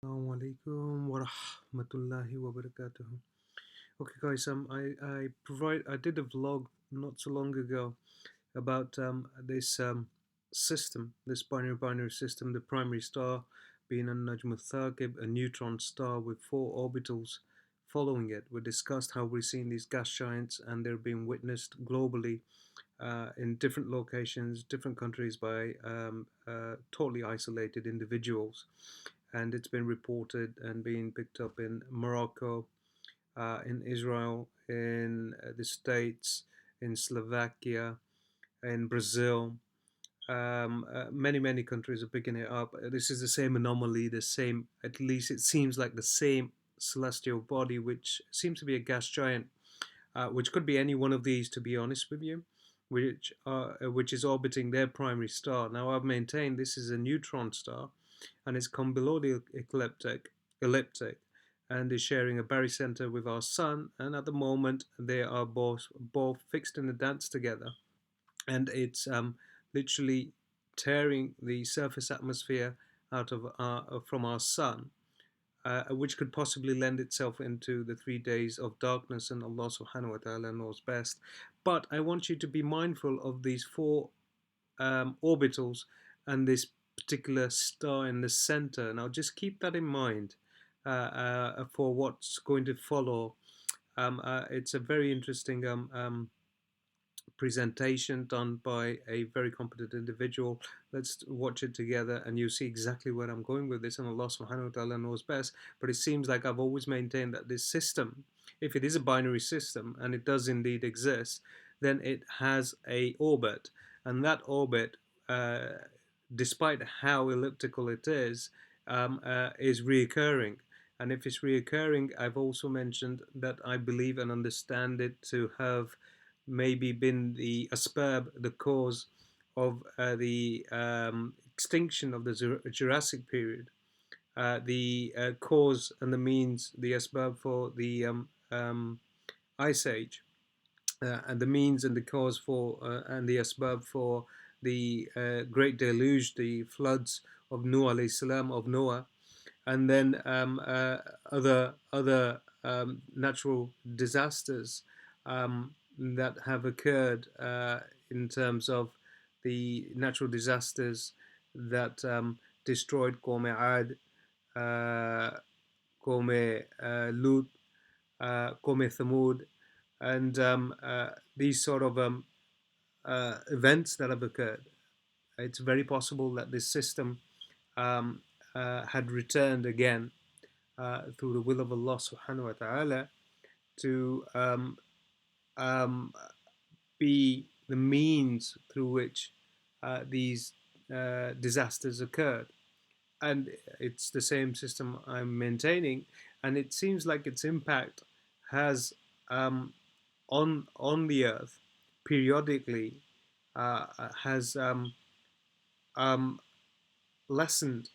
Assalamu alaikum wa rahmatullahi wa barakatuh. Okay, guys, I did a vlog not so long ago about this system, this binary system, the primary star being a Najm al-Thaqib, a neutron star with four orbitals following it. We discussed how we're seeing these gas giants and they're being witnessed globally in different locations, different countries by totally isolated individuals. And it's been reported and being picked up in Morocco, in Israel, in the States, in Slovakia, in Brazil. Many countries are picking it up. This is the same anomaly, the same, at least it seems like the same celestial body, which seems to be a gas giant, which could be any one of these, to be honest with you, which is orbiting their primary star. Now, I've maintained this is a neutron star, and it's come below the ecliptic, and is sharing a barycenter with our sun. And at the moment, they are both fixed in a dance together, and it's literally tearing the surface atmosphere out of from our sun, which could possibly lend itself into the 3 days of darkness, and Allah subhanahu wa ta'ala knows best. But I want you to be mindful of these four orbitals and this particular star in the center. Now, just keep that in mind for what's going to follow. It's a very interesting presentation done by a very competent individual. Let's watch it together and you'll see exactly where I'm going with this, and Allah subhanahu wa ta'ala knows best. But it seems like I've always maintained that this system, if it is a binary system, and it does indeed exist, then it has a orbit, and that orbit, despite how elliptical it is reoccurring. And if it's reoccurring, I've also mentioned that I believe and understand it to have maybe been the asbab, the cause of the extinction of the Jurassic period, the cause and the means, the asbab for the Ice Age, and the means and the cause for and the asbab for the Great Deluge, the floods of Noah alayhi salam, of Noah, and then other natural disasters that have occurred in terms of the natural disasters that destroyed Qawm Ad, Qawm Lut, Qawm Thamud, and these sort of events that have occurred. It's very possible that this system had returned again through the will of Allah subhanahu wa ta'ala to um, be the means through which these disasters occurred. And it's the same system I'm maintaining, and it seems like its impact has on the earth periodically has um, lessened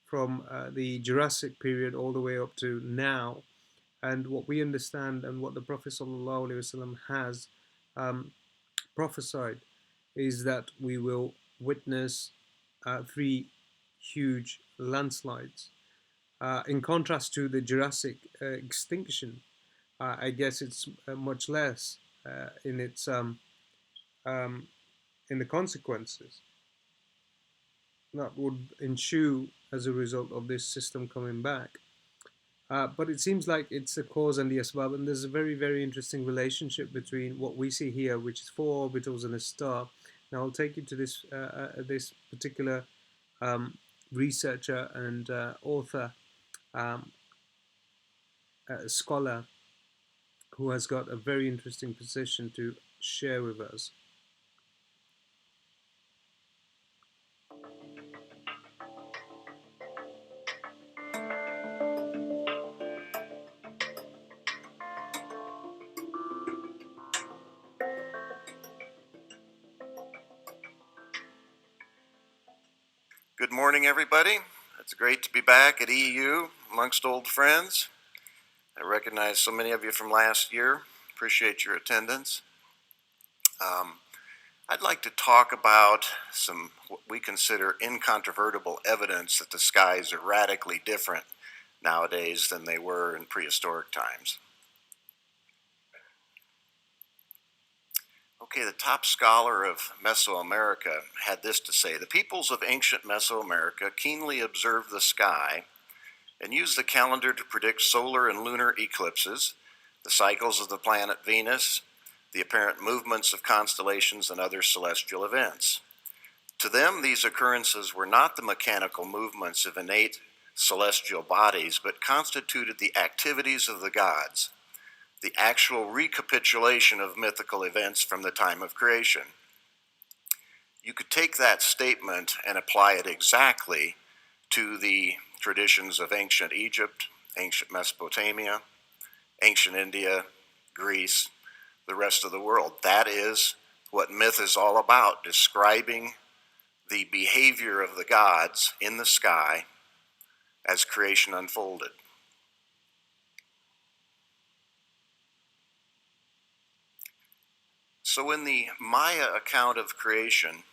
from the Jurassic period all the way up to now. And what we understand and what the Prophet ﷺ has um, prophesied is that we will witness three huge landslides. In contrast to the Jurassic extinction, I guess it's much less in its um, in the consequences that would ensue as a result of this system coming back. But it seems like it's the cause and the asbab, and there's a very interesting relationship between what we see here, which is four orbitals and a star. Now I'll take you to this particular um, researcher and author, um, scholar, who has got a very interesting position to share with us. Good morning, everybody. It's great to be back at EEU amongst old friends. I recognize so many of you from last year. Appreciate your attendance. I'd like to talk about some what we consider incontrovertible evidence that the skies are radically different nowadays than they were in prehistoric times. Okay, the top scholar of Mesoamerica had this to say: the peoples of ancient Mesoamerica keenly observed the sky and used the calendar to predict solar and lunar eclipses, the cycles of the planet Venus, the apparent movements of constellations, and other celestial events. To them, these occurrences were not the mechanical movements of innate celestial bodies, but constituted the activities of the gods, the actual recapitulation of mythical events from the time of creation. You could take that statement and apply it exactly to the traditions of ancient Egypt, ancient Mesopotamia, ancient India, Greece, the rest of the world. That is what myth is all about, describing the behavior of the gods in the sky as creation unfolded. So in the Maya account of creation,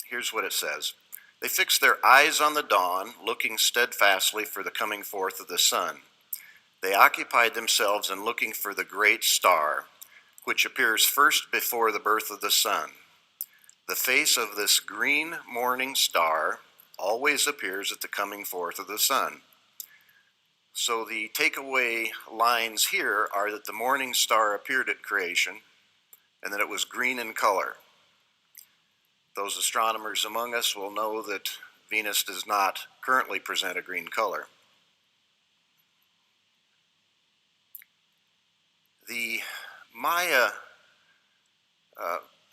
here's what it says: they fixed their eyes on the dawn, looking steadfastly for the coming forth of the sun. They occupied themselves in looking for the great star, which appears first before the birth of the sun. The face of this green morning star always appears at the coming forth of the sun. So the takeaway lines here are that the morning star appeared at creation and that it was green in color. Those astronomers among us will know that Venus does not currently present a green color. The Maya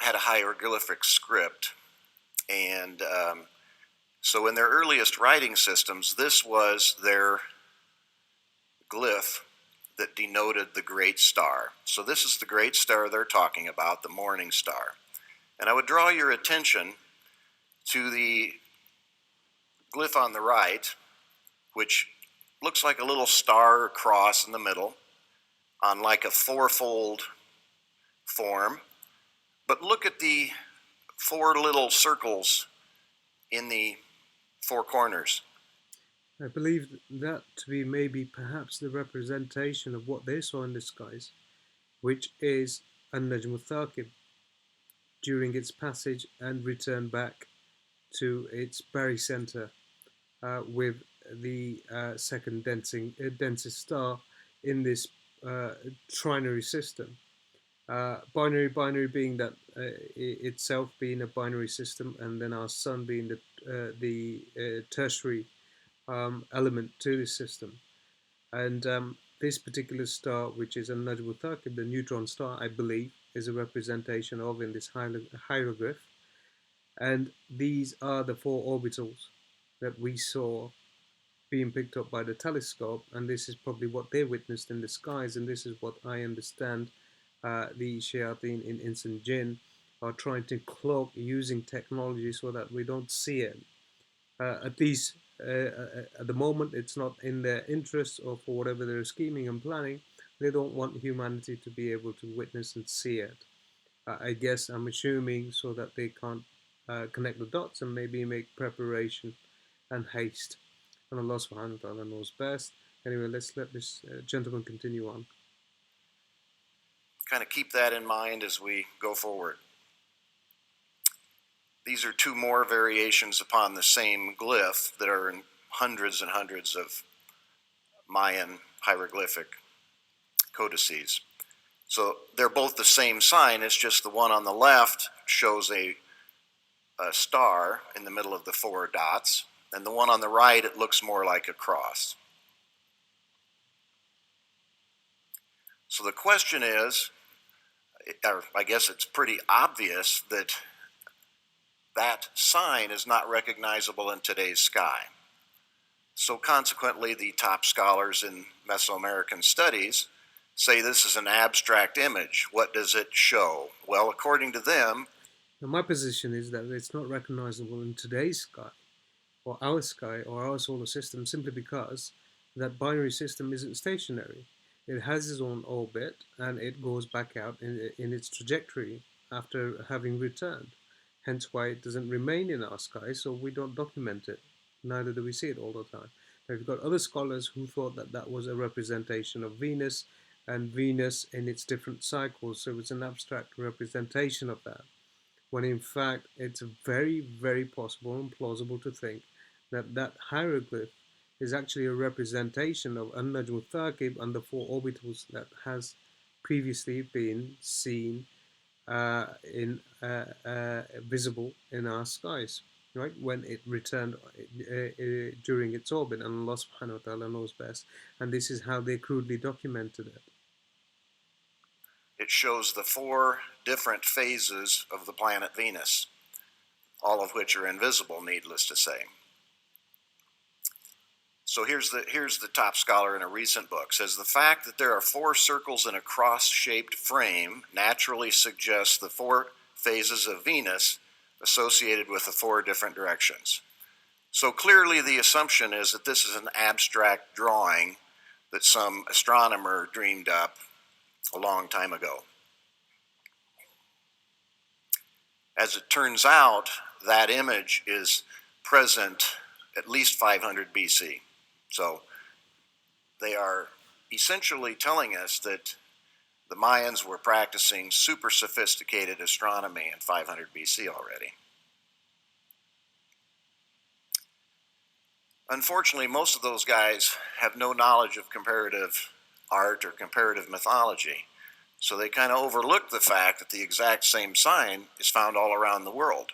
had a hieroglyphic script, and so in their earliest writing systems, this was their glyph that denoted the great star. So this is the great star they're talking about, the morning star. And I would draw your attention to the glyph on the right, which looks like a little star cross in the middle on like a fourfold form. But look at the four little circles in the four corners. I believe that to be maybe perhaps the representation of what they saw in the skies, which is An-Najm al-Thaqib during its passage and return back to its barycenter with the second densest star in this trinary system. Binary being that itself being a binary system, and then our sun being the tertiary element to this system. And this particular star, which is An-Najm al-Thaqib, the neutron star, I believe, is a representation of in this hieroglyph. And these are the four orbitals that we saw being picked up by the telescope, and this is probably what they witnessed in the skies, and this is what I understand the Shayateen in Ins and Jinn are trying to cloak using technology so that we don't see it. At least at the moment, it's not in their interest, or for whatever they're scheming and planning, they don't want humanity to be able to witness and see it. I guess I'm assuming so that they can't connect the dots and maybe make preparation and haste. And Allah subhanahu wa ta'ala knows best. Anyway, let's let this gentleman continue on. Kind of keep that in mind as we go forward. These are two more variations upon the same glyph that are in hundreds and hundreds of Mayan hieroglyphic codices. So they're both the same sign, it's just the one on the left shows a star in the middle of the four dots, and the one on the right, it looks more like a cross. So the question is, or I guess it's pretty obvious, that that sign is not recognizable in today's sky. So consequently, the top scholars in Mesoamerican studies say this is an abstract image. What does it show? Well, according to them, now my position is that it's not recognizable in today's sky, or our solar system, simply because that binary system isn't stationary. It has its own orbit, and it goes back out in its trajectory after having returned. Hence why it doesn't remain in our sky, so we don't document it. Neither do we see it all the time. We've got other scholars who thought that that was a representation of Venus and Venus in its different cycles. So it was an abstract representation of that, when in fact it's very, very possible and plausible to think that that hieroglyph is actually a representation of An-Najm al-Thaqib and the four orbitals that has previously been seen visible in our skies, right? When it returned during its orbit, and Allah subhanahu wa ta'ala knows best. And this is how they crudely documented it. It shows the 4 different phases of the planet Venus, all of which are invisible, needless to say. So here's the top scholar in a recent book, says the fact that there are 4 circles in a cross-shaped frame naturally suggests the 4 phases of Venus associated with the 4 different directions. So clearly the assumption is that this is an abstract drawing that some astronomer dreamed up a long time ago. As it turns out, that image is present at least 500 BC. So they are essentially telling us that the Mayans were practicing super sophisticated astronomy in 500 BC already. Unfortunately, most of those guys have no knowledge of comparative art or comparative mythology. So they kind of overlook the fact that the exact same sign is found all around the world.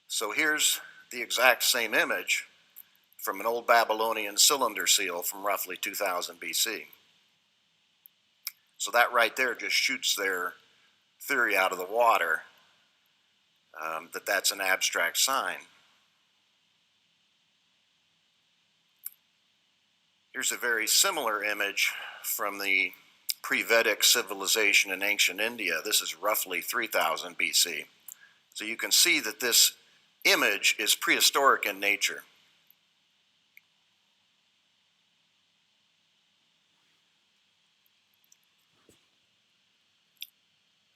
So here's the exact same image from an old Babylonian cylinder seal from roughly 2000 BC. So that right there just shoots their theory out of the water, that that's an abstract sign. Here's a very similar image from the pre-Vedic civilization in ancient India. This is roughly 3000 BC. So you can see that this image is prehistoric in nature.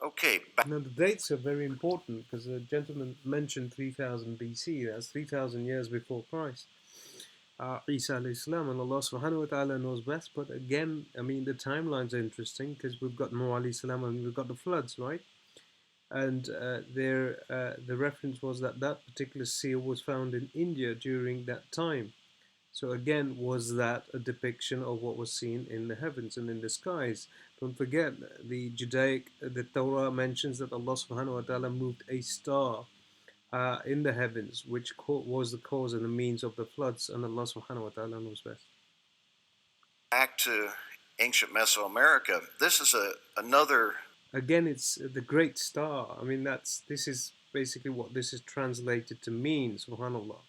Okay. Now the dates are very important because the gentleman mentioned 3000 BC. That's 3000 years before Christ. Isa alayhi salam, and Allah subhanahu wa ta'ala knows best. But again, I mean, the timelines are interesting because we've got Noah alayhi salam and we've got the floods, right? And the reference was that that particular seal was found in India during that time. So again, was that a depiction of what was seen in the heavens and in the skies? Don't forget, the Torah mentions that Allah subhanahu wa ta'ala moved a star in the heavens, which was the cause and the means of the floods, and Allah subhanahu wa ta'ala knows best. Back to ancient Mesoamerica, this is another... Again, it's the great star. I mean, this is basically what this is translated to mean, subhanAllah.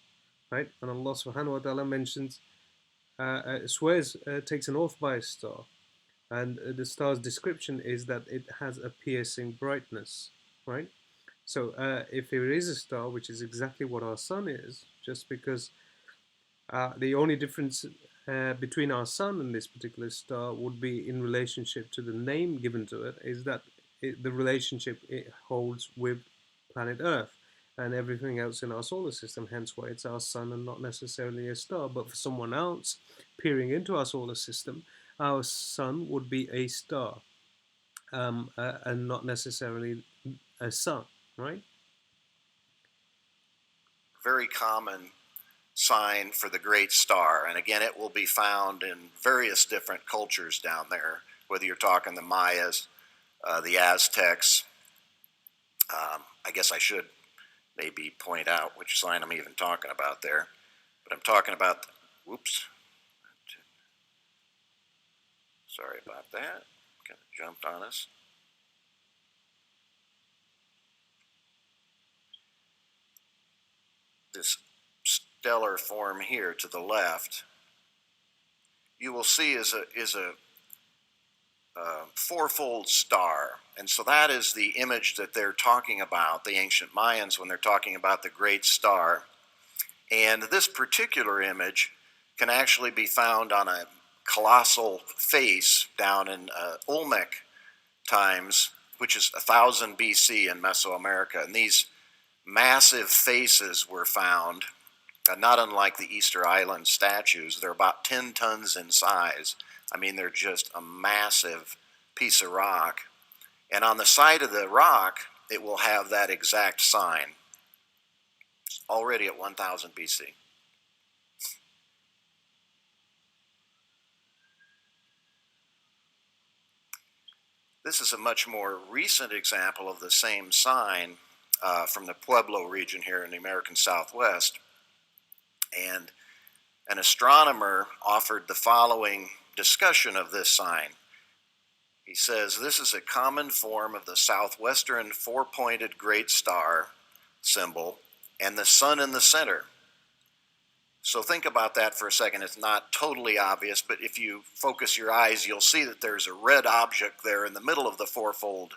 Right? And Allah subhanahu wa ta'ala mentions, swears, takes an oath by a star. And the star's description is that it has a piercing brightness, right? So if there is a star, which is exactly what our sun is, just because the only difference between our sun and this particular star would be in relationship to the name given to it, is that the relationship it holds with planet Earth and everything else in our solar system, hence why it's our sun and not necessarily a star. But for someone else peering into our solar system, our sun would be a star and not necessarily a sun, right? Very common sign for the great star. And again, it will be found in various different cultures down there, whether you're talking the Mayas, the Aztecs. I guess I should maybe point out which sign I'm even talking about there. But I'm talking about, whoops. Sorry about that. Kind of jumped on us. This stellar form here to the left, you will see is a fourfold star. And so that is the image that they're talking about, the ancient Mayans, when they're talking about the great star. And this particular image can actually be found on a colossal face down in Olmec times, which is 1000 BC in Mesoamerica. And these massive faces were found not unlike the Easter Island statues. They're about 10 tons in size. I mean, they're just a massive piece of rock. And on the side of the rock, it will have that exact sign, already at 1000 BC. This is a much more recent example of the same sign from the Pueblo region here in the American Southwest. And an astronomer offered the following discussion of this sign. He says, this is a common form of the southwestern four-pointed great star symbol and the sun in the center. So think about that for a second. It's not totally obvious, but if you focus your eyes, you'll see that there's a red object there in the middle of the fourfold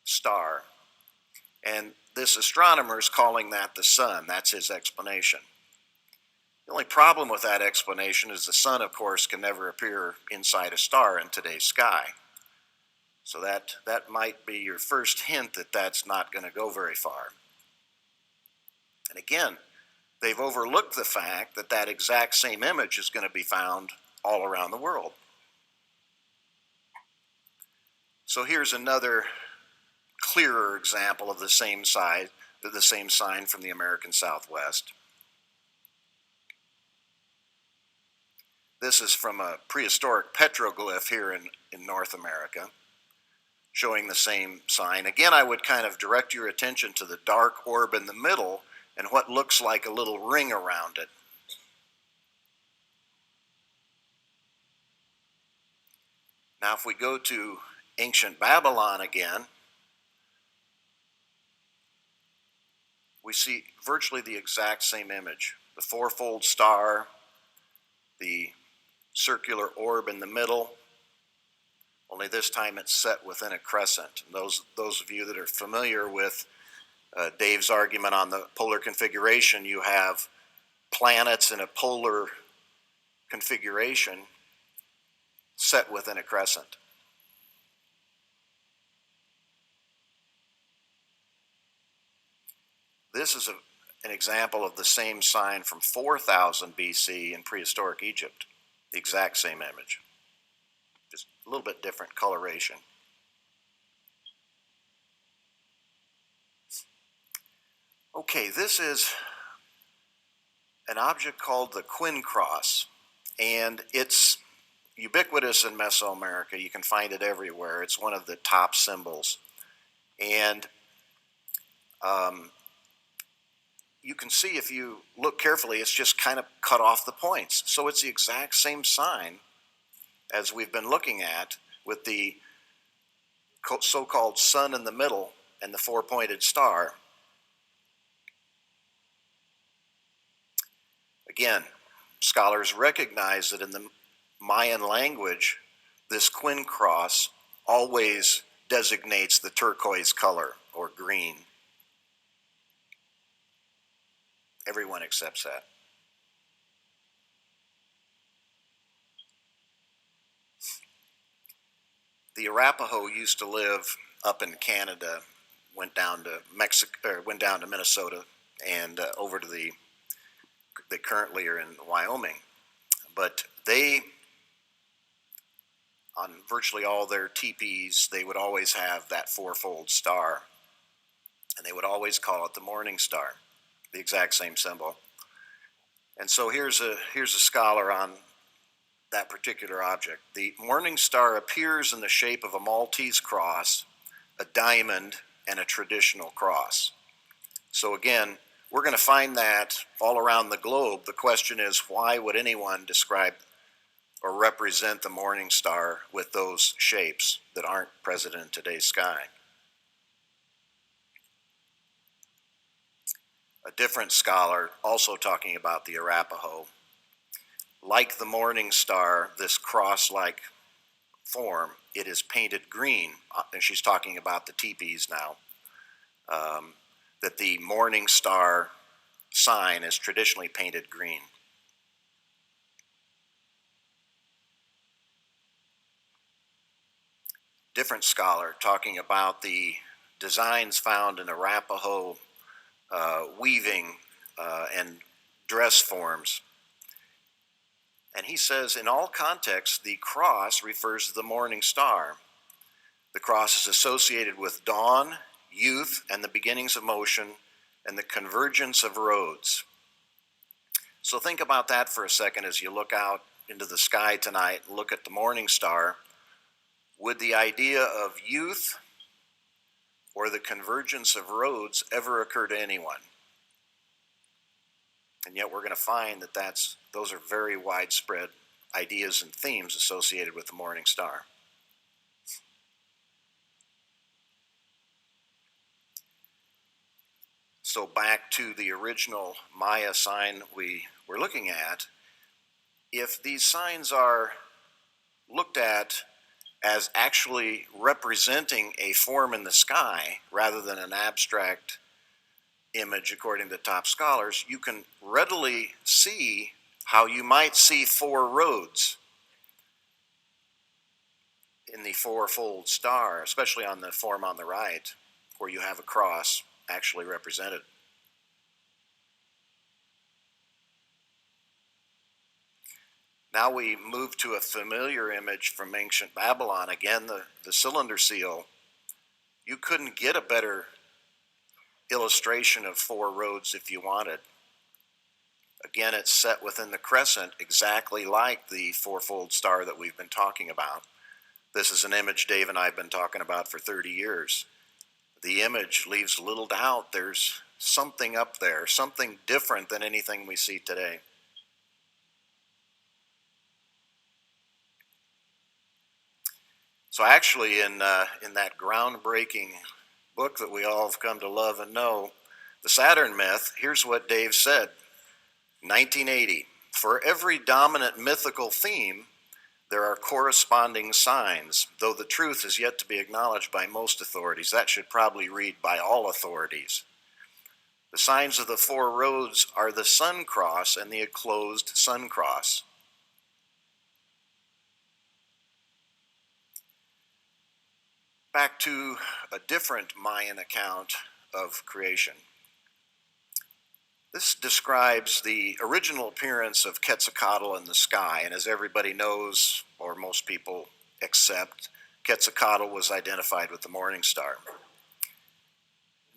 star. And this astronomer is calling that the sun. That's his explanation. The only problem with that explanation is the sun, of course, can never appear inside a star in today's sky. So that might be your first hint that that's not going to go very far. And again, they've overlooked the fact that that exact same image is going to be found all around the world. So here's another clearer example of the same sign from the American Southwest. This is from a prehistoric petroglyph here in North America, showing the same sign. Again, I would kind of direct your attention to the dark orb in the middle and what looks like a little ring around it. Now, if we go to ancient Babylon again, we see virtually the exact same image. The fourfold star, the circular orb in the middle, only this time it's set within a crescent. And those of you that are familiar with Dave's argument on the polar configuration, you have planets in a polar configuration set within a crescent. This is an example of the same sign from 4000 BC in prehistoric Egypt, the exact same image, just a little bit different coloration. Okay, this is an object called the Quincross, and it's ubiquitous in Mesoamerica. You can find it everywhere. It's one of the top symbols. And you can see if you look carefully, it's just kind of cut off the points. So it's the exact same sign as we've been looking at with the so-called sun in the middle and the four-pointed star. Again, scholars recognize that in the Mayan language, this quincross always designates the turquoise color or green. Everyone accepts that. The Arapaho used to live up in Canada, went down to Minnesota, and over to they currently are in Wyoming. But they, on virtually all their teepees, they would always have that fourfold star, and they would always call it the morning star, the exact same symbol. And so here's a scholar on that particular object. The morning star appears in the shape of a Maltese cross, a diamond, and a traditional cross. So again, we're going to find that all around the globe. The question is, why would anyone describe or represent the morning star with those shapes that aren't present in today's sky? A different scholar, also talking about the Arapaho, like the morning star, this cross-like form, it is painted green. And she's talking about the teepees now. That the morning star sign is traditionally painted green. Different scholar talking about the designs found in Arapaho weaving and dress forms. And he says, in all contexts, the cross refers to the morning star. The cross is associated with dawn, youth, and the beginnings of motion, and the convergence of roads. So think about that for a second as you look out into the sky tonight and look at the morning star. Would the idea of youth or the convergence of roads ever occur to anyone? And yet we're going to find that those are very widespread ideas and themes associated with the morning star. So back to the original Maya sign we were looking at, if these signs are looked at as actually representing a form in the sky rather than an abstract image according to top scholars, you can readily see how you might see four roads in the fourfold star, especially on the form on the right, where you have a cross actually represented. Now we move to a familiar image from ancient Babylon. Again, the cylinder seal. You couldn't get a better illustration of four roads if you wanted. Again, it's set within the crescent, exactly like the fourfold star that we've been talking about. This is an image Dave and I have been talking about for 30 years. The image leaves little doubt there's something up there, something different than anything we see today. So actually in that groundbreaking book that we all have come to love and know, The Saturn Myth, here's what Dave said, 1980. For every dominant mythical theme, there are corresponding signs, though the truth is yet to be acknowledged by most authorities. That should probably read by all authorities. The signs of the four roads are the sun cross and the enclosed sun cross. Back to a different Mayan account of creation. This describes the original appearance of Quetzalcoatl in the sky, and as everybody knows, or most people accept, Quetzalcoatl was identified with the morning star.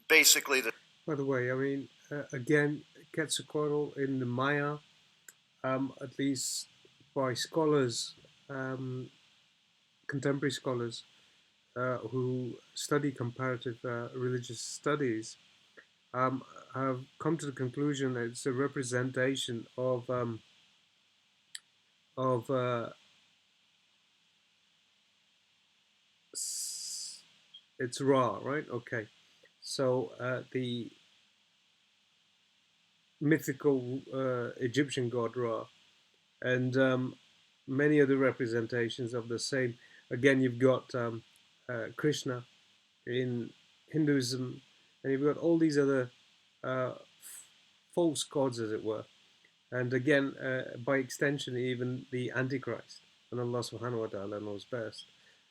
Basically, By the way, I mean, again, Quetzalcoatl in the Maya, at least by scholars, contemporary scholars, who study comparative religious studies, have come to the conclusion that it's a representation of it's Ra, right? Okay, so the mythical Egyptian god Ra, and many other representations of the same. Again, you've got Krishna in Hinduism, and you've got all these other false gods, as it were. And again, by extension, even the Antichrist, and Allah subhanahu wa ta'ala knows best.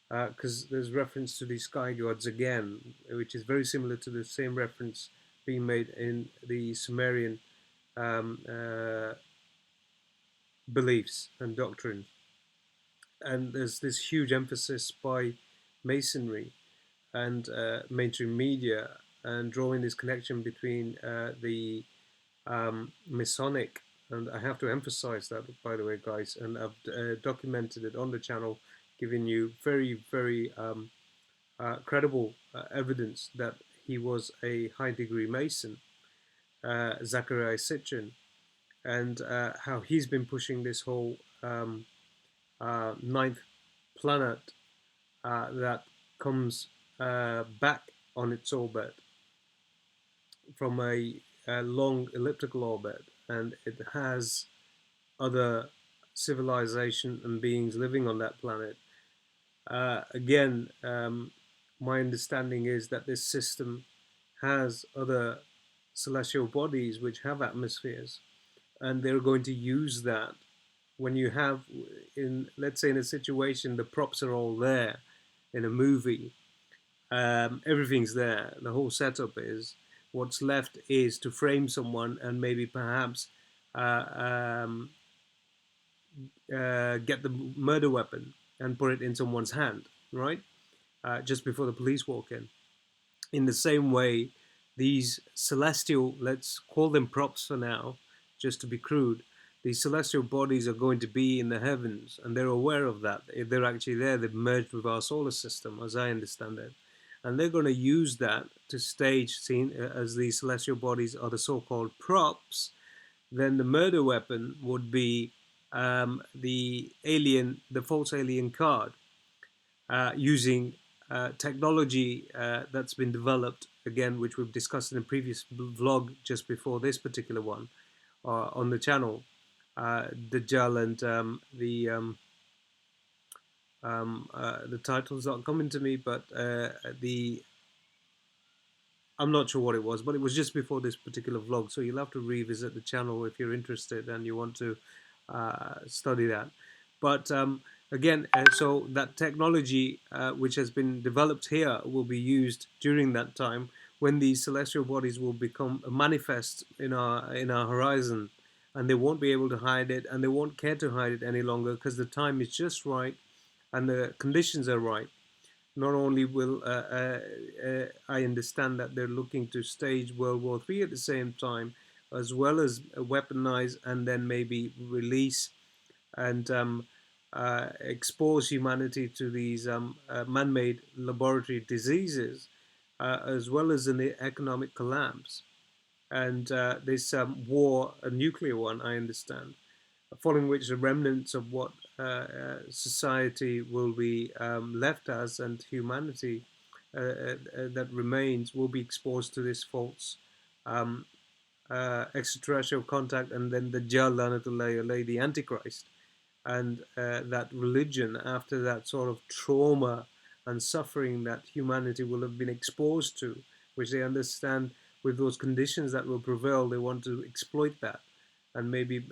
Because there's reference to the sky gods again, which is very similar to the same reference being made in the Sumerian beliefs and doctrine. And there's this huge emphasis by Masonry and mainstream media and drawing this connection between the Masonic, and I have to emphasize that, by the way, guys, and I've documented it on the channel, giving you very, very credible evidence that he was a high degree Mason, Zachariah Sitchin, and how he's been pushing this whole ninth planet that comes back on its orbit from a long elliptical orbit, and it has other civilization and beings living on that planet. Again, my understanding is that this system has other celestial bodies which have atmospheres, and they're going to use that. When you have, let's say in a situation, the props are all there in a movie, everything's there, the whole setup is, what's left is to frame someone and maybe perhaps uh, um, get the murder weapon and put it in someone's hand, right? Just before the police walk in. In the same way, these celestial, let's call them props for now, just to be crude, these celestial bodies are going to be in the heavens, and they're aware of that. They're actually there, they've merged with our solar system, as I understand it. And they're going to use that to stage, seen as these celestial bodies are the so called props. Then the murder weapon would be the false alien card, using technology that's been developed, again, which we've discussed in a previous vlog just before this particular one on the channel. Dajjal and the title's not coming to me, but I'm not sure what it was, but it was just before this particular vlog. So you'll have to revisit the channel if you're interested and you want to study that. But again, so that technology which has been developed here will be used during that time when these celestial bodies will become manifest in our horizon, and they won't be able to hide it, and they won't care to hide it any longer because the time is just right and the conditions are right. Not only will I understand that they're looking to stage World War III at the same time, as well as weaponize and then maybe release and expose humanity to these man-made laboratory diseases, as well as in the economic collapse. And this war, a nuclear one, I understand, following which the remnants of what society will be left as, and humanity that remains will be exposed to this false um, extraterrestrial contact, and then the Dajjal, the Antichrist, and that religion, after that sort of trauma and suffering that humanity will have been exposed to, which they understand with those conditions that will prevail, they want to exploit that, and maybe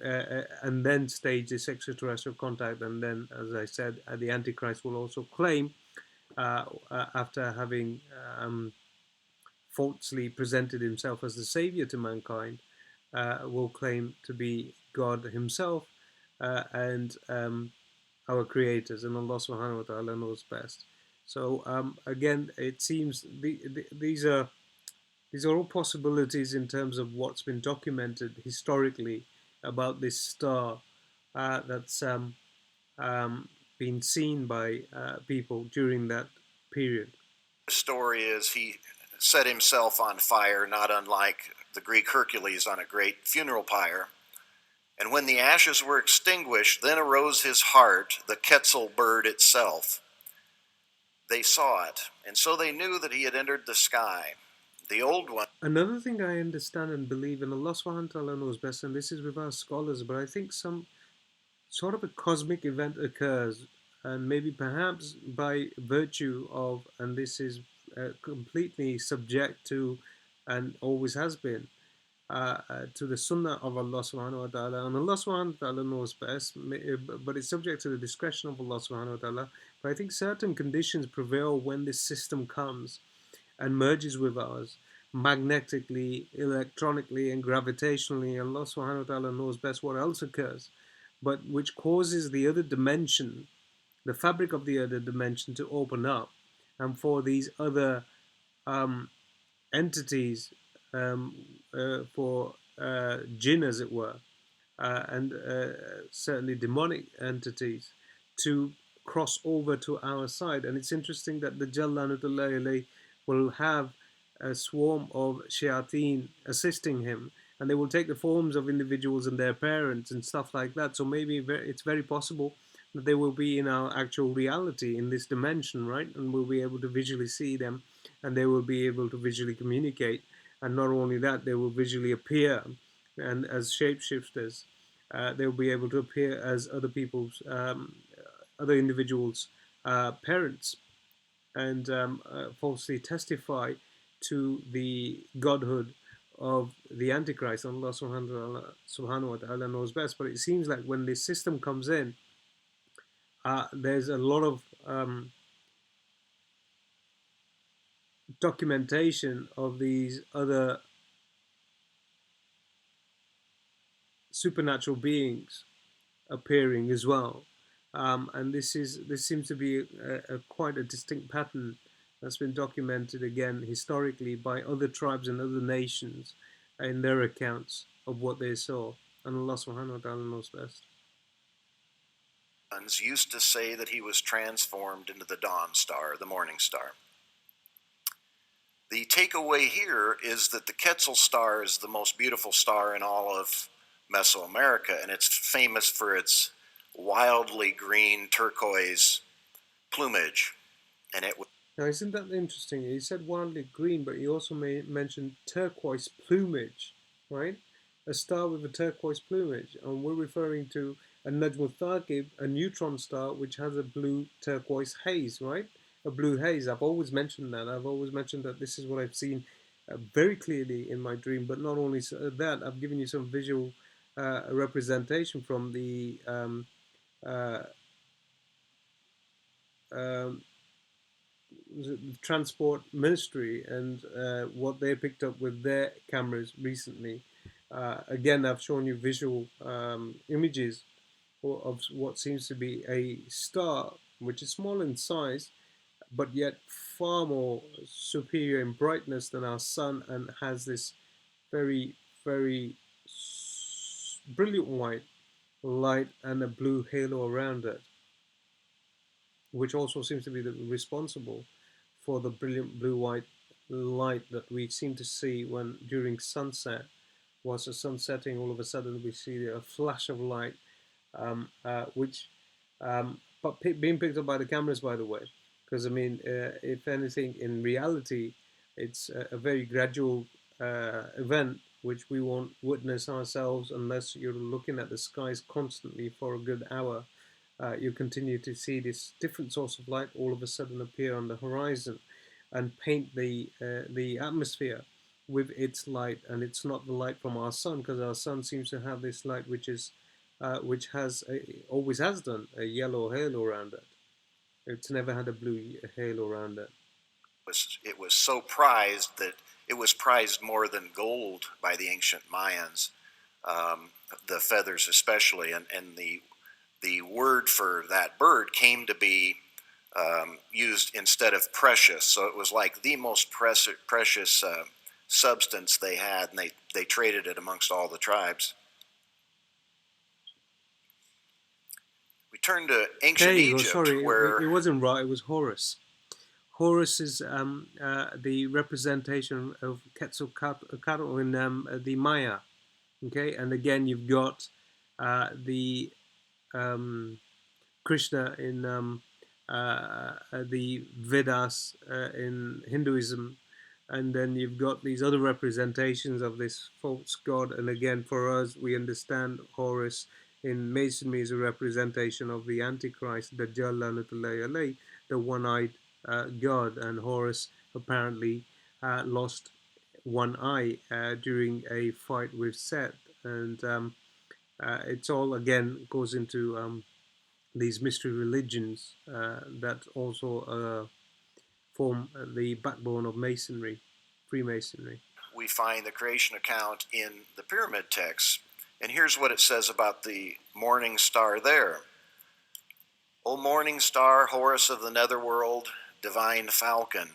and then stage this extraterrestrial contact, and then, as I said, the Antichrist will also claim, after having falsely presented himself as the savior to mankind, will claim to be God himself, and our creators, and Allah subhanahu wa ta'ala knows best. So again, it seems these are all possibilities in terms of what's been documented historically about this star that's been seen by people during that period. The story is he set himself on fire, not unlike the Greek Hercules on a great funeral pyre. And when the ashes were extinguished, then arose his heart, the Quetzal bird itself. They saw it, and so they knew that he had entered the sky. The old one. Another thing I understand and believe, and Allah subhanahu wa ta'ala knows best, and this is with our scholars, but I think some sort of a cosmic event occurs, and maybe perhaps by virtue of, and this is completely subject to, and always has been, to the sunnah of Allah subhanahu wa ta'ala, and Allah subhanahu wa ta'ala knows best, but it's subject to the discretion of Allah subhanahu wa ta'ala. But I think certain conditions prevail when this system comes and merges with ours magnetically, electronically, and gravitationally. Allah subhanahu wa ta'ala knows best what else occurs, but which causes the other dimension, the fabric of the other dimension, to open up, and for these other entities, for jinn, as it were, and certainly demonic entities, to cross over to our side. And it's interesting that the Jallanatullahi will have a swarm of shayateen assisting him, and they will take the forms of individuals and their parents and stuff like that. So maybe it's very possible that they will be in our actual reality in this dimension, right? And we'll be able to visually see them, and they will be able to visually communicate. And not only that, they will visually appear, and as shapeshifters, they'll be able to appear as other people's, other individuals' parents, and falsely testify to the godhood of the Antichrist. Allah subhanahu wa ta'ala knows best. But it seems like when this system comes in, there's a lot of documentation of these other supernatural beings appearing as well. And this seems to be a quite a distinct pattern that's been documented again historically by other tribes and other nations in their accounts of what they saw. And Allah subhanahu wa ta'ala knows best. Used to say that he was transformed into the dawn star, the morning star. The takeaway here is that the Quetzal star is the most beautiful star in all of Mesoamerica, and it's famous for its wildly green turquoise plumage. And it Now, isn't that interesting? He said wildly green, but he also mentioned turquoise plumage, right? A star with a turquoise plumage, and we're referring to a Najm Thaqib, a neutron star, which has a blue turquoise haze, right? A blue haze. I've always mentioned that. I've always mentioned that this is what I've seen very clearly in my dream. But not only that, I've given you some visual representation from the uh, um, transport ministry and what they picked up with their cameras recently. Again, I've shown you visual images of what seems to be a star, which is small in size, but yet far more superior in brightness than our sun, and has this very, very brilliant white light and a blue halo around it, which also seems to be responsible for the brilliant blue-white light that we seem to see when during sunset. Whilst the sun's setting, all of a sudden we see a flash of light, which, being picked up by the cameras, by the way, because I mean, if anything, in reality, it's a very gradual event which we won't witness ourselves unless you're looking at the skies constantly for a good hour. You continue to see this different source of light all of a sudden appear on the horizon and paint the atmosphere with its light. And it's not the light from our sun, because our sun seems to have this light which has always has done a yellow halo around it. It's never had a blue halo around it. It was so prized that it was prized more than gold by the ancient Mayans, the feathers especially, and the word for that bird came to be used instead of precious. So it was like the most precious substance they had, and they traded it amongst all the tribes. We turn to ancient Egypt, sorry, where it wasn't Ra, it was Horus. Horus is the representation of Quetzalcoatl in the Maya. Okay, and again you've got the Krishna in the Vedas in Hinduism, and then you've got these other representations of this false god. And again, for us, we understand Horus in Masonry is a representation of the Antichrist, the Dajjal, the one-eyed god. And Horus apparently lost one eye during a fight with Set, and it's all again goes into these mystery religions that also form the backbone of Masonry, Freemasonry. We find the creation account in the pyramid texts. And here's what it says about the morning star there. O morning star, Horus of the netherworld, divine falcon.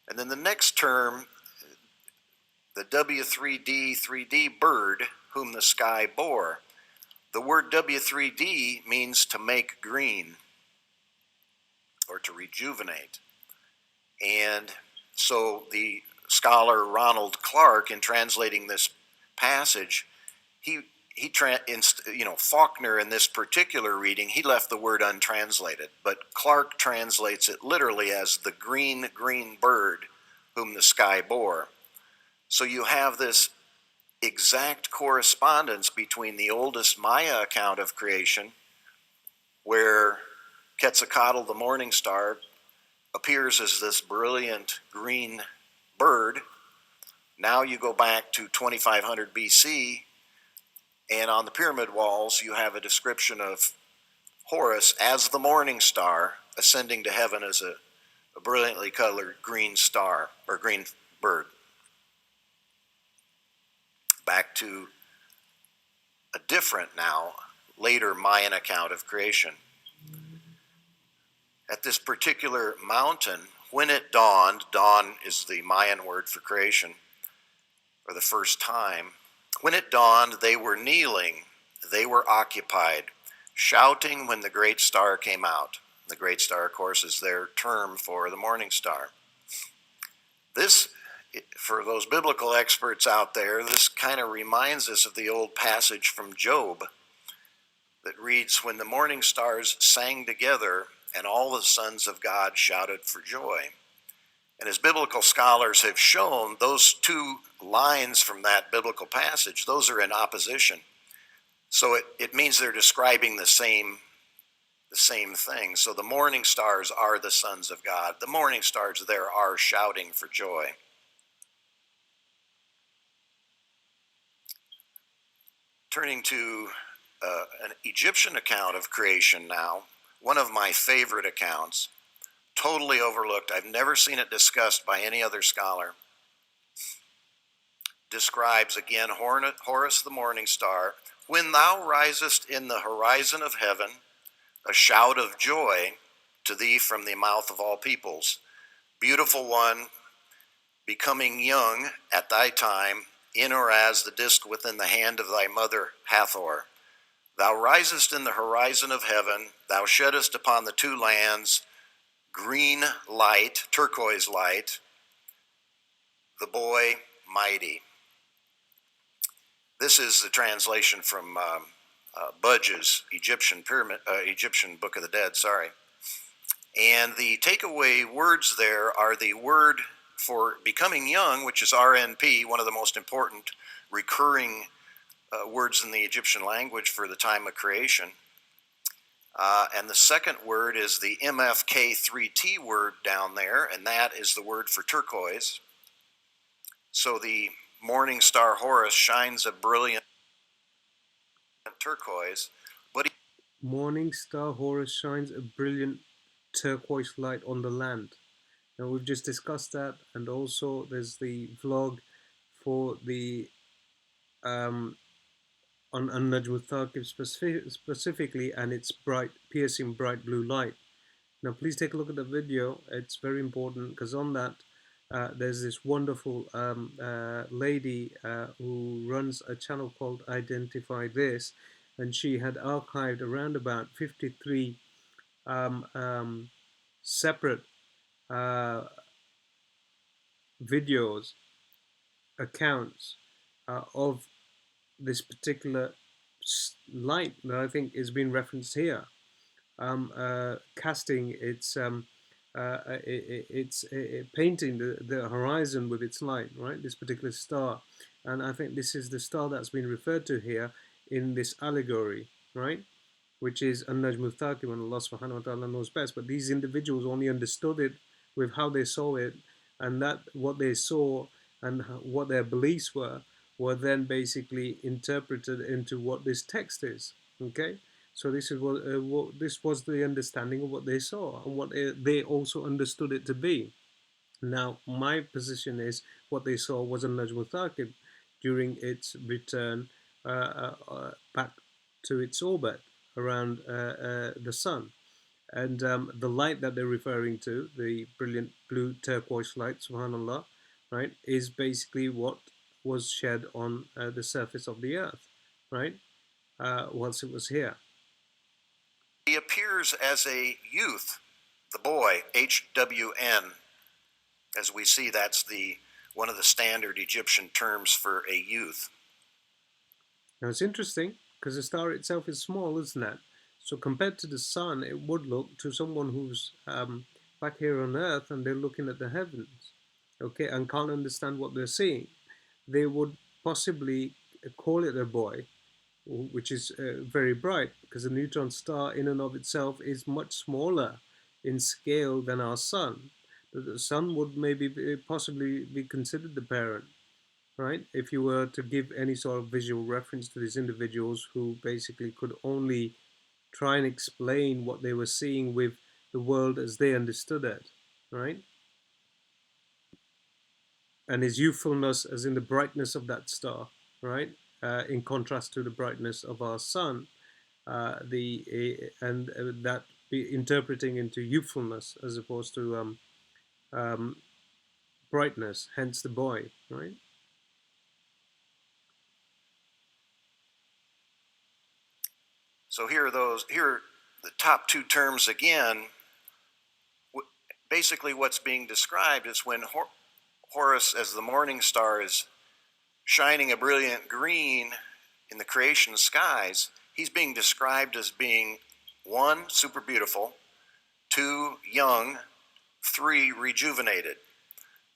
And then the next term, the W3D, 3D bird, whom the sky bore. The word W3D means to make green or to rejuvenate. And so the scholar Ronald Clark, in translating this passage, Faulkner in this particular reading, he left the word untranslated, but Clark translates it literally as the green bird whom the sky bore. So you have this exact correspondence between the oldest Maya account of creation, where Quetzalcoatl, the morning star, appears as this brilliant green bird. Now you go back to 2500 BC, and on the pyramid walls you have a description of Horus as the morning star ascending to heaven as a brilliantly colored green star or green bird. Back to a different now, later Mayan account of creation. At this particular mountain, when it dawned, dawn is the Mayan word for creation, for the first time. When it dawned, they were kneeling, they were occupied, shouting when the great star came out. The great star, of course, is their term for the morning star. This, for those biblical experts out there, this kind of reminds us of the old passage from Job that reads, when the morning stars sang together and all the sons of God shouted for joy. And as biblical scholars have shown, those two lines from that biblical passage, those are in opposition. So it means they're describing the same thing. So the morning stars are the sons of God. The morning stars there are shouting for joy. Turning to an Egyptian account of creation now, one of my favorite accounts, totally overlooked. I've never seen it discussed by any other scholar. Describes again Horus the morning star. When thou risest in the horizon of heaven, a shout of joy to thee from the mouth of all peoples. Beautiful one, becoming young at thy time, in or as the disk within the hand of thy mother Hathor. Thou risest in the horizon of heaven, thou sheddest upon the two lands green light, turquoise light, the boy mighty. This is the translation from Budge's Egyptian Book of the Dead, And the takeaway words there are the word for becoming young, which is RNP, one of the most important recurring words in the Egyptian language for the time of creation. And the second word is the MFK3T word down there, and that is the word for turquoise. So the morning star Horus shines a brilliant turquoise, but Morning star Horus shines a brilliant turquoise light on the land. Now we've just discussed that, and also there's the vlog for the on Najm Thaqib specifically, and it's bright, piercing bright blue light. Now please take a look at the video. It's very important because on that there's this wonderful lady who runs a channel called Identify This, and she had archived around about 53 separate videos, accounts of this particular light that I think is being referenced here, casting its painting the horizon with its light, right? This particular star, and I think this is the star that's been referred to here in this allegory, right? Which is An-Najm Thaqib, and Allah subhanahu wa ta'ala knows best. But these individuals only understood it with how they saw it, and that what they saw and what their beliefs were then basically interpreted into what this text is. Okay, so this is what this was the understanding of what they saw and what they also understood it to be. Now, my position is what they saw was An-Najm Thaqib during its return back to its orbit around the sun. And the light that they're referring to, the brilliant blue turquoise light, subhanAllah, right, is basically what was shed on the surface of the earth, right, once it was here. he appears as a youth, the boy, HWN. As we see, that's one of the standard Egyptian terms for a youth. Now it's interesting because the star itself is small, isn't it? So compared to the sun, it would look to someone who's back here on earth and they're looking at the heavens, okay, and can't understand what they're seeing. They would possibly call it a boy, which is very bright, because the neutron star in and of itself is much smaller in scale than our sun. The sun would possibly be considered the parent, right? If you were to give any sort of visual reference to these individuals who basically could only try and explain what they were seeing with the world as they understood it, right? And his youthfulness as in the brightness of that star, right? in contrast to the brightness of our sun, that be interpreting into youthfulness as opposed to um, brightness, hence the boy, right? So here are the top two terms again. Basically what's being described is when Horus, as the morning star, is shining a brilliant green in the creation skies, he's being described as being 1, super beautiful, 2, young, 3, rejuvenated.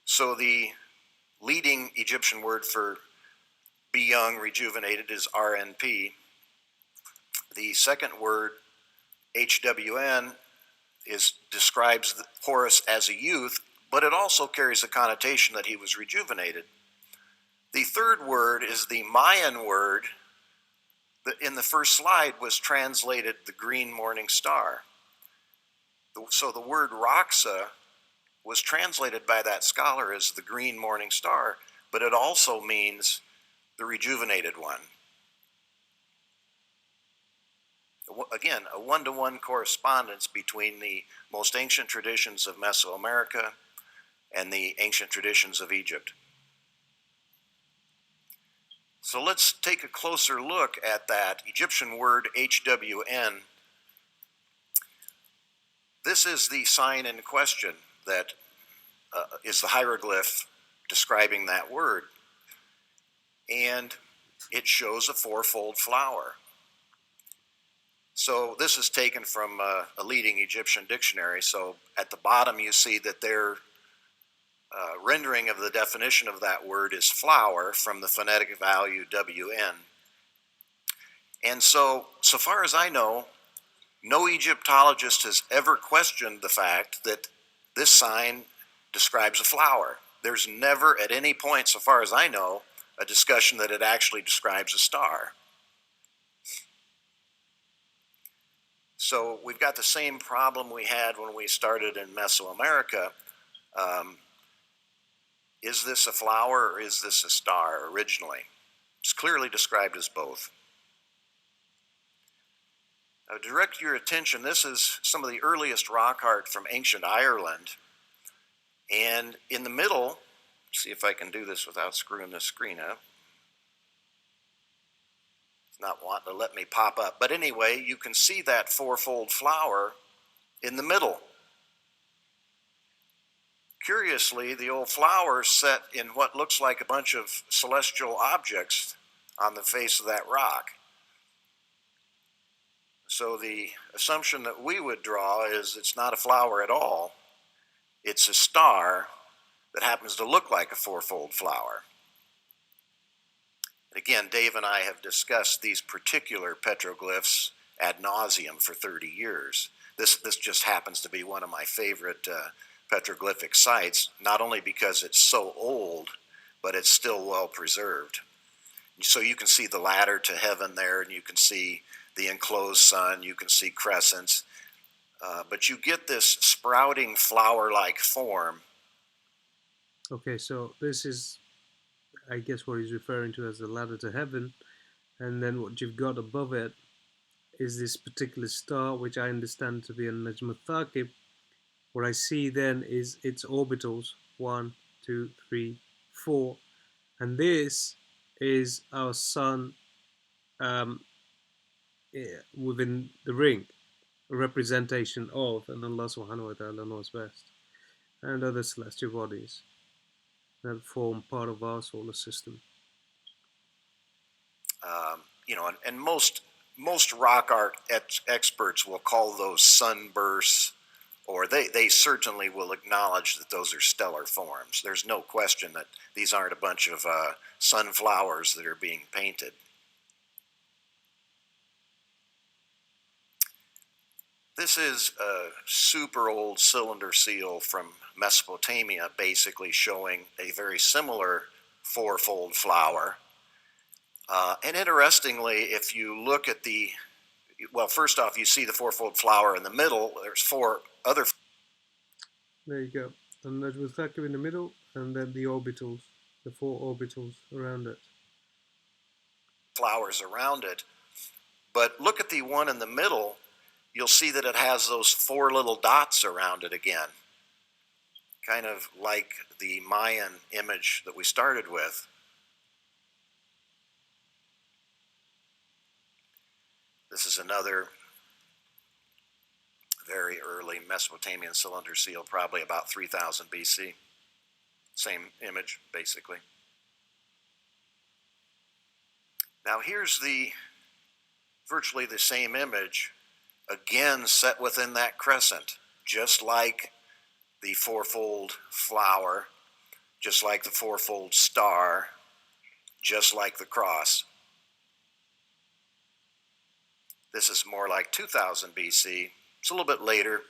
So the leading Egyptian word for be young, rejuvenated is RNP. The second word, HWN, describes Horus as a youth, but it also carries a connotation that he was rejuvenated. The third word is the Mayan word that in the first slide was translated the green morning star. So the word Raxa was translated by that scholar as the green morning star, but it also means the rejuvenated one. Again, a one-to-one correspondence between the most ancient traditions of Mesoamerica and the ancient traditions of Egypt. So let's take a closer look at that Egyptian word HWN. This is the sign in question that is the hieroglyph describing that word. And it shows a fourfold flower. So this is taken from a leading Egyptian dictionary. So at the bottom you see that their rendering of the definition of that word is flower from the phonetic value WN. And so far as I know, no Egyptologist has ever questioned the fact that this sign describes a flower. There's never at any point, so far as I know, a discussion that it actually describes a star. So we've got the same problem we had when we started in Mesoamerica. Is this a flower or is this a star originally? It's clearly described as both. Now, direct your attention, this is some of the earliest rock art from ancient Ireland. And in the middle, see if I can do this without screwing the screen up. It's not wanting to let me pop up. But anyway, you can see that fourfold flower in the middle. Curiously, the old flower is set in what looks like a bunch of celestial objects on the face of that rock. So the assumption that we would draw is it's not a flower at all. It's a star that happens to look like a fourfold flower. And again, Dave and I have discussed these particular petroglyphs ad nauseum for 30 years. This just happens to be one of my favorite petroglyphic sites, not only because it's so old, but it's still well preserved. So you can see the ladder to heaven there, and you can see the enclosed sun, you can see crescents, but you get this sprouting flower-like form. Okay, so this is, I guess, what he's referring to as the ladder to heaven, and then what you've got above it is this particular star, which I understand to be a Najm Thaqib. What I see then is its orbitals, 1, 2, 3, 4, and this is our sun within the ring, a representation of, and Allah subhanahu wa ta'ala knows best, and other celestial bodies that form part of our solar system. And most rock art experts will call those sunbursts, or they certainly will acknowledge that those are stellar forms. There's no question that these aren't a bunch of sunflowers that are being painted. This is a super old cylinder seal from Mesopotamia, basically showing a very similar fourfold flower. And interestingly, if you look at well, first off, you see the fourfold flower in the middle. There's 4 other. There you go. And Najm Thaqib in the middle, and then the orbitals, the 4 orbitals around it. flowers around it. But look at the one in the middle, you'll see that it has those 4 little dots around it again, kind of like the Mayan image that we started with. This is another very early Mesopotamian cylinder seal, probably about 3000 BC. Same image, basically. Now here's virtually the same image, again set within that crescent, just like the fourfold flower, just like the fourfold star, just like the cross. This is more like 2000 BC. It's a little bit later,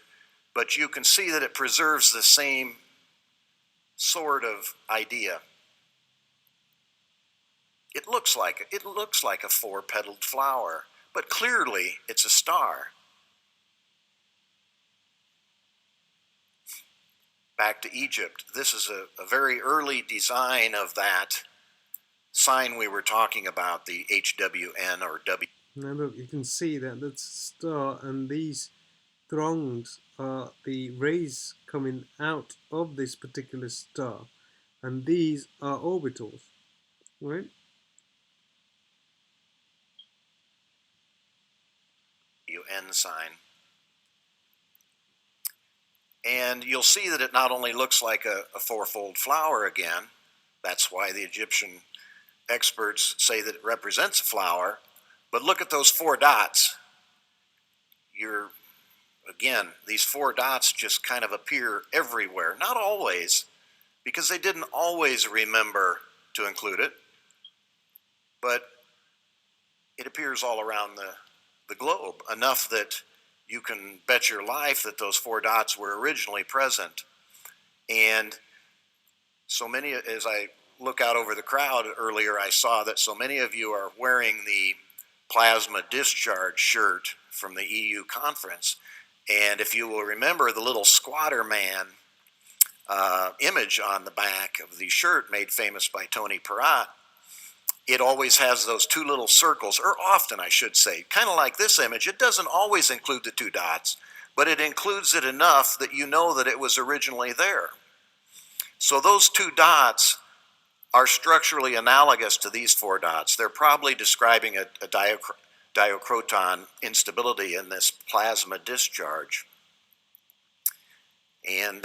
but you can see that it preserves the same sort of idea. It looks like a 4-petaled flower, but clearly it's a star. Back to Egypt. This is a very early design of that sign we were talking about, the HWN or W. Now look, you can see that that's a star, and these throngs are the rays coming out of this particular star, and these are orbitals, right? UN sign. And you'll see that it not only looks like a fourfold flower again, that's why the Egyptian experts say that it represents a flower, but look at those 4 dots. Again, these 4 dots just kind of appear everywhere. Not always, because they didn't always remember to include it, but it appears all around the globe, enough that you can bet your life that those 4 dots were originally present. And so many, as I look out over the crowd earlier, I saw that so many of you are wearing the plasma discharge shirt from the EU conference. And if you will remember the little squatter man image on the back of the shirt made famous by Tony Peratt, it always has those 2 little circles, or often I should say, kind of like this image. It doesn't always include the 2 dots, but it includes it enough that you know that it was originally there. So those 2 dots are structurally analogous to these 4 dots. They're probably describing a diachroton instability in this plasma discharge. And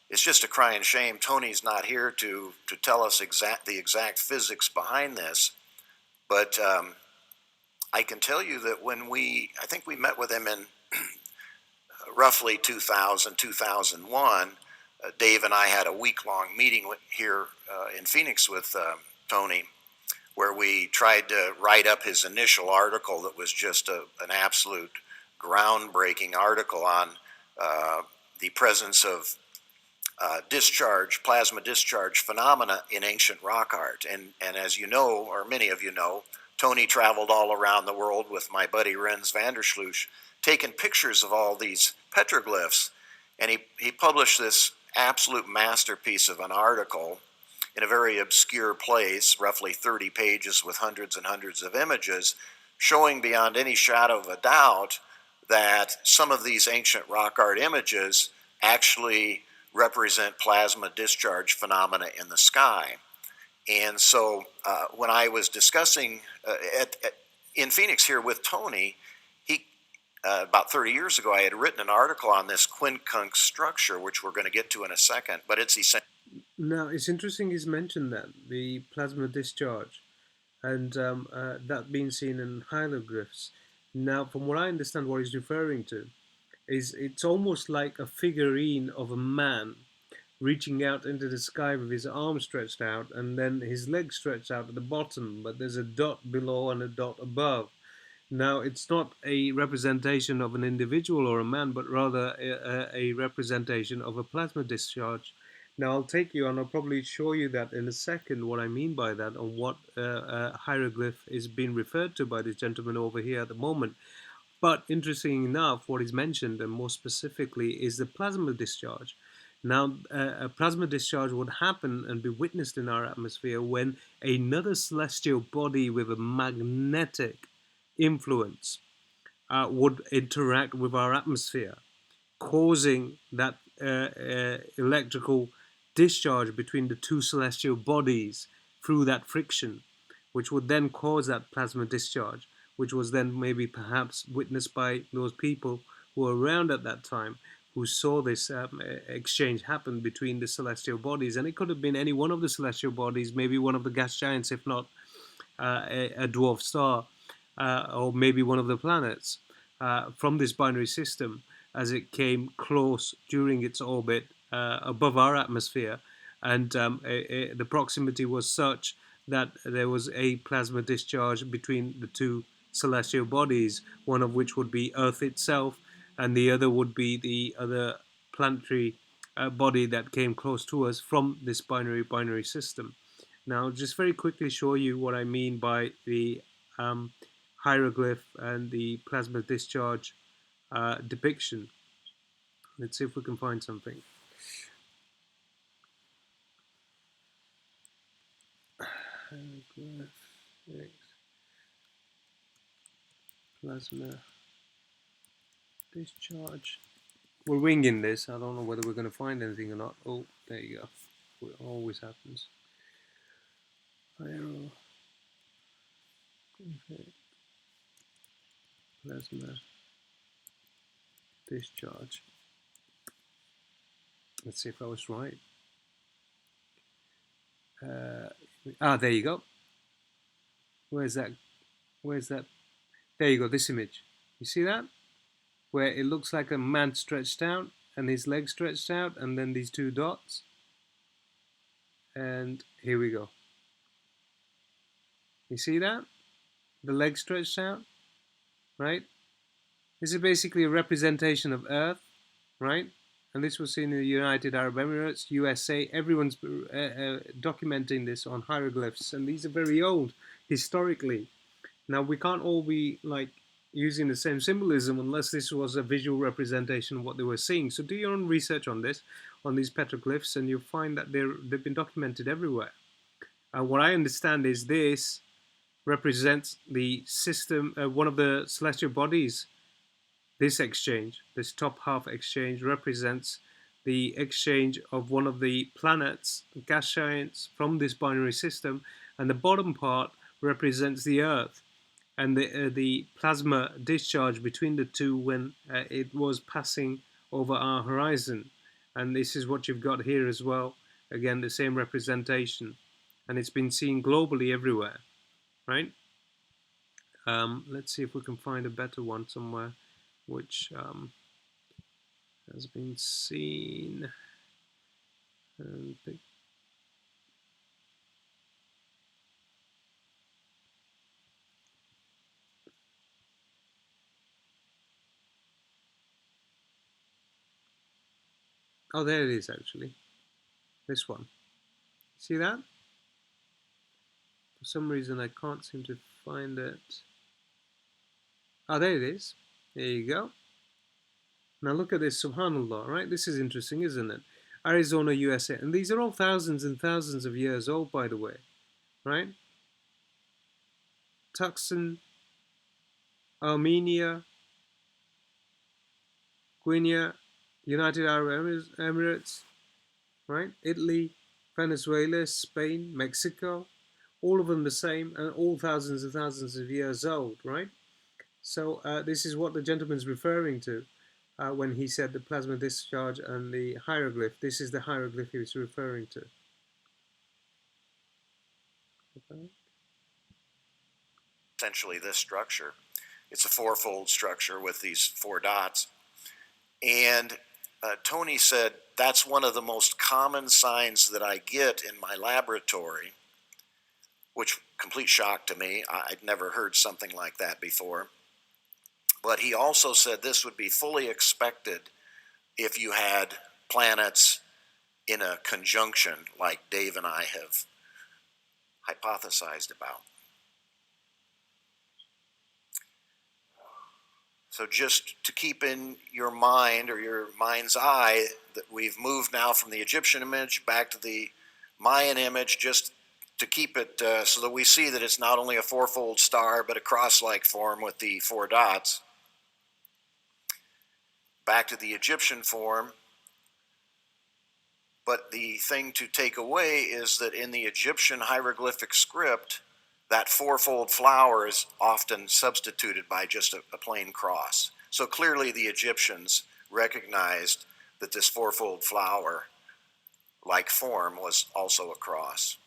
it's just a crying shame Tony's not here to tell us the exact physics behind this. But I can tell you that when I think we met with him in roughly 2000, 2001, Dave and I had a week-long meeting here in Phoenix with Tony, where we tried to write up his initial article that was just an absolute groundbreaking article on the presence of plasma discharge phenomena in ancient rock art. And as you know, or many of you know, Tony traveled all around the world with my buddy Rens van der Sloot, taking pictures of all these petroglyphs. And he published this absolute masterpiece of an article in a very obscure place, roughly 30 pages with hundreds and hundreds of images, showing beyond any shadow of a doubt that some of these ancient rock art images actually represent plasma discharge phenomena in the sky. And so when I was discussing in Phoenix here with Tony, about 30 years ago, I had written an article on this quincunx structure, which we're going to get to in a second, but it's essential. Now, it's interesting he's mentioned that, the plasma discharge, and that being seen in hieroglyphs. Now, from what I understand, what he's referring to is it's almost like a figurine of a man reaching out into the sky with his arm stretched out and then his legs stretched out at the bottom, but there's a dot below and a dot above. Now, it's not a representation of an individual or a man, but rather a representation of a plasma discharge. Now, I'll take you, and I'll probably show you that in a second, what I mean by that, and what hieroglyph is being referred to by this gentleman over here at the moment. But interesting enough, what is mentioned, and more specifically, is the plasma discharge. Now, a plasma discharge would happen and be witnessed in our atmosphere when another celestial body with a magnetic influence would interact with our atmosphere, causing that electrical discharge between the two celestial bodies through that friction, which would then cause that plasma discharge, which was then maybe perhaps witnessed by those people who were around at that time, who saw this exchange happen between the celestial bodies. And it could have been any one of the celestial bodies, maybe one of the gas giants, if not a dwarf star, or maybe one of the planets from this binary system as it came close during its orbit above our atmosphere. And the proximity was such that there was a plasma discharge between the two celestial bodies, one of which would be Earth itself, and the other would be the other planetary body that came close to us from this binary system. Now, just very quickly show you what I mean by the hieroglyph and the plasma discharge depiction. Let's see if we can find something. Plasma discharge. We're winging this. I don't know whether we're going to find anything or not. Oh, there you go. It always happens. Plasma discharge. Let's see if I was right. There you go. Where's that? There you go, this image. You see that? Where it looks like a man stretched out and his legs stretched out, and then these two dots. And here we go. You see that? The legs stretched out, right? This is basically a representation of Earth, right? And this was seen in the United Arab Emirates, USA. Everyone's documenting this on hieroglyphs, and these are very old historically. Now, we can't all be like using the same symbolism unless this was a visual representation of what they were seeing. So do your own research on this, on these petroglyphs, and you'll find that they've been documented everywhere. What I understand is this represents the system, one of the celestial bodies. This exchange, this top half exchange, represents the exchange of one of the planets, gas giants, from this binary system, and the bottom part represents the Earth and the plasma discharge between the two when it was passing over our horizon. And this is what you've got here as well. Again, the same representation, and it's been seen globally everywhere, right? Let's see if we can find a better one somewhere which has been seen. Oh, there it is actually. This one. See that? For some reason I can't seem to find it. Oh, there it is. There you go. Now look at this, subhanAllah, right? This is interesting, isn't it? Arizona, USA. And these are all thousands and thousands of years old, by the way, right? Tucson, Armenia, Guinea, United Arab Emirates, right? Italy, Venezuela, Spain, Mexico, all of them the same, and all thousands and thousands of years old, right? So this is what the gentleman's referring to when he said the plasma discharge and the hieroglyph. This is the hieroglyph he was referring to. Okay. Essentially this structure. It's a fourfold structure with these four dots. And Tony said, that's one of the most common signs that I get in my laboratory, which complete shock to me. I'd never heard something like that before. But he also said this would be fully expected if you had planets in a conjunction like Dave and I have hypothesized about. So just to keep in your mind or your mind's eye that we've moved now from the Egyptian image back to the Mayan image, just to keep it so that we see that it's not only a fourfold star but a cross-like form with the 4 dots. Back to the Egyptian form. But the thing to take away is that in the Egyptian hieroglyphic script, that fourfold flower is often substituted by just a plain cross. So clearly the Egyptians recognized that this fourfold flower-like form was also a cross.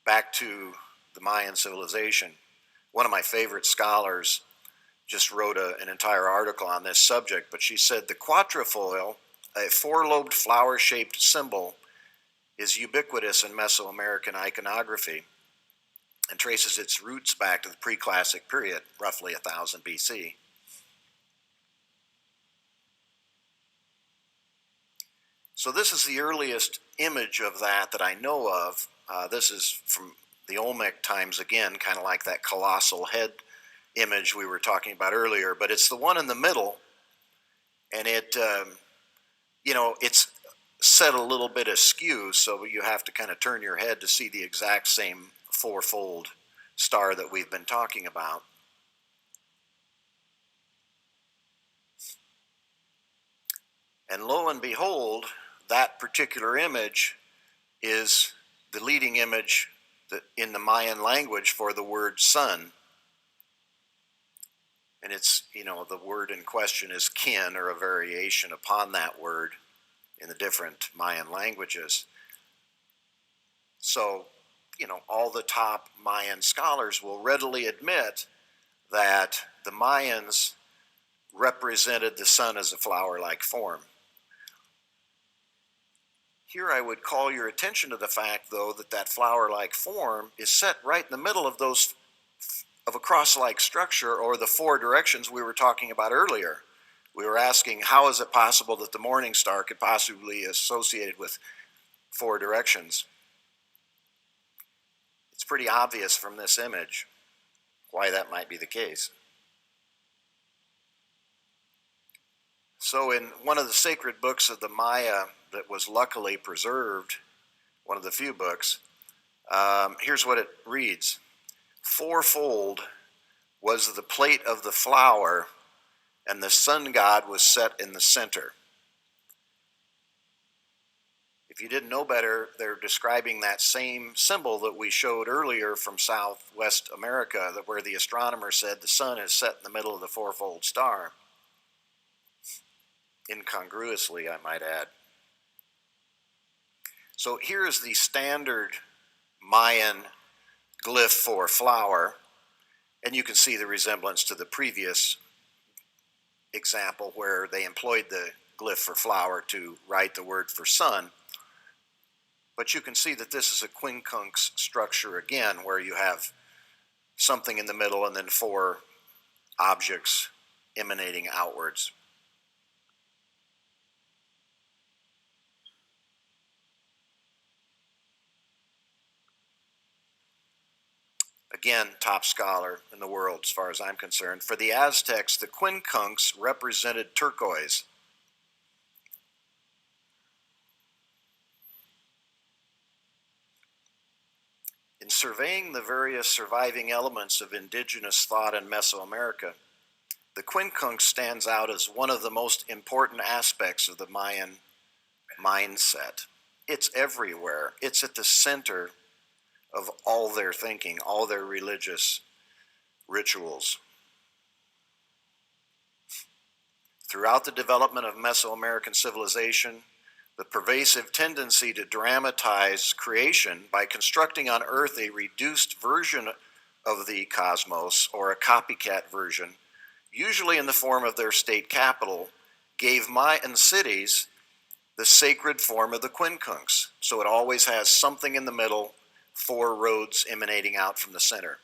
Back to the Mayan civilization. One of my favorite scholars just wrote an entire article on this subject, but she said the quatrefoil, a 4-lobed flower-shaped symbol, is ubiquitous in Mesoamerican iconography and traces its roots back to the pre-classic period, roughly 1000 BC. So this is the earliest image of that I know of. This is from the Olmec times again, kind of like that colossal head image we were talking about earlier, but it's the one in the middle, and it, it's set a little bit askew, so you have to kind of turn your head to see the exact same fourfold star that we've been talking about. And lo and behold, that particular image is the leading image in the Mayan language for the word sun. And it's, the word in question is kin, or a variation upon that word in the different Mayan languages. So, all the top Mayan scholars will readily admit that the Mayans represented the sun as a flower-like form. Here I would call your attention to the fact, though, that flower-like form is set right in the middle of a cross-like structure, or the 4 directions we were talking about earlier. We were asking, how is it possible that the morning star could possibly be associated with 4 directions? It's pretty obvious from this image why that might be the case. So in one of the sacred books of the Maya that was luckily preserved, one of the few books, here's what it reads. 4-fold was the plate of the flower, and the sun god was set in the center. If you didn't know better, they're describing that same symbol that we showed earlier from Southwest America, where the astronomer said the sun is set in the middle of the 4-fold star. Incongruously, I might add. So here is the standard Mayan glyph for flower, and you can see the resemblance to the previous example where they employed the glyph for flower to write the word for sun. But you can see that this is a quincunx structure again, where you have something in the middle and then 4 objects emanating outwards. Again, top scholar in the world as far as I'm concerned. For the Aztecs, the quincunx represented turquoise. In surveying the various surviving elements of indigenous thought in Mesoamerica, the quincunx stands out as one of the most important aspects of the Mayan mindset. It's everywhere. It's at the center of all their thinking, all their religious rituals. Throughout the development of Mesoamerican civilization, the pervasive tendency to dramatize creation by constructing on Earth a reduced version of the cosmos, or a copycat version, usually in the form of their state capital, gave Mayan cities the sacred form of the quincunx. So it always has something in the middle, 4 roads emanating out from the center.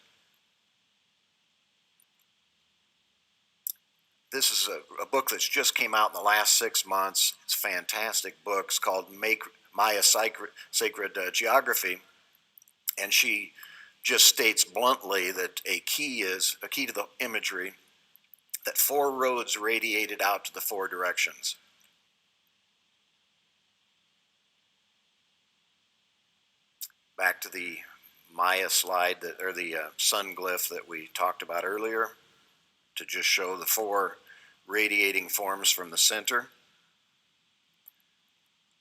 This is a book that's just came out in the last 6 months. It's a fantastic book. It's called Maya Sacred Geography. And she just states bluntly that a key to the imagery, that 4 roads radiated out to the 4 directions. Back to the Maya slide, or the sun glyph that we talked about earlier, to just show the 4 radiating forms from the center.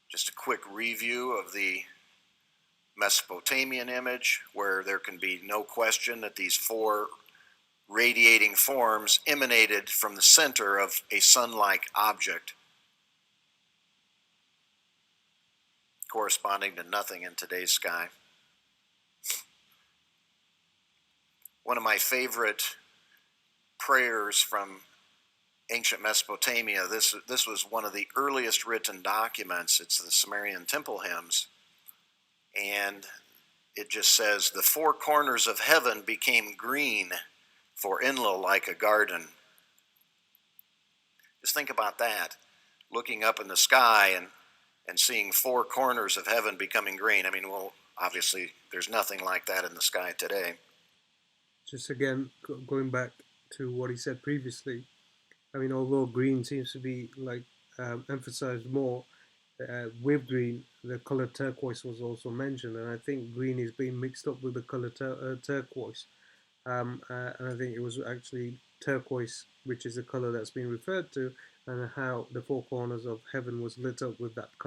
Just a quick review of the Mesopotamian image, where there can be no question that these 4 radiating forms emanated from the center of a sun-like object, corresponding to nothing in today's sky. One of my favorite prayers from ancient Mesopotamia, this was one of the earliest written documents. It's the Sumerian temple hymns, and it just says, "The 4 corners of heaven became green for Enlil like a garden." Just think about that, looking up in the sky and seeing 4 corners of heaven becoming green. I mean, well, obviously there's nothing like that in the sky today. Just again, going back to what he said previously, I mean, although green seems to be like emphasized more, with green, the color turquoise was also mentioned, and I think green is being mixed up with the color turquoise. And I think it was actually turquoise, which is the color that's being referred to, and how the 4 corners of heaven was lit up with that color.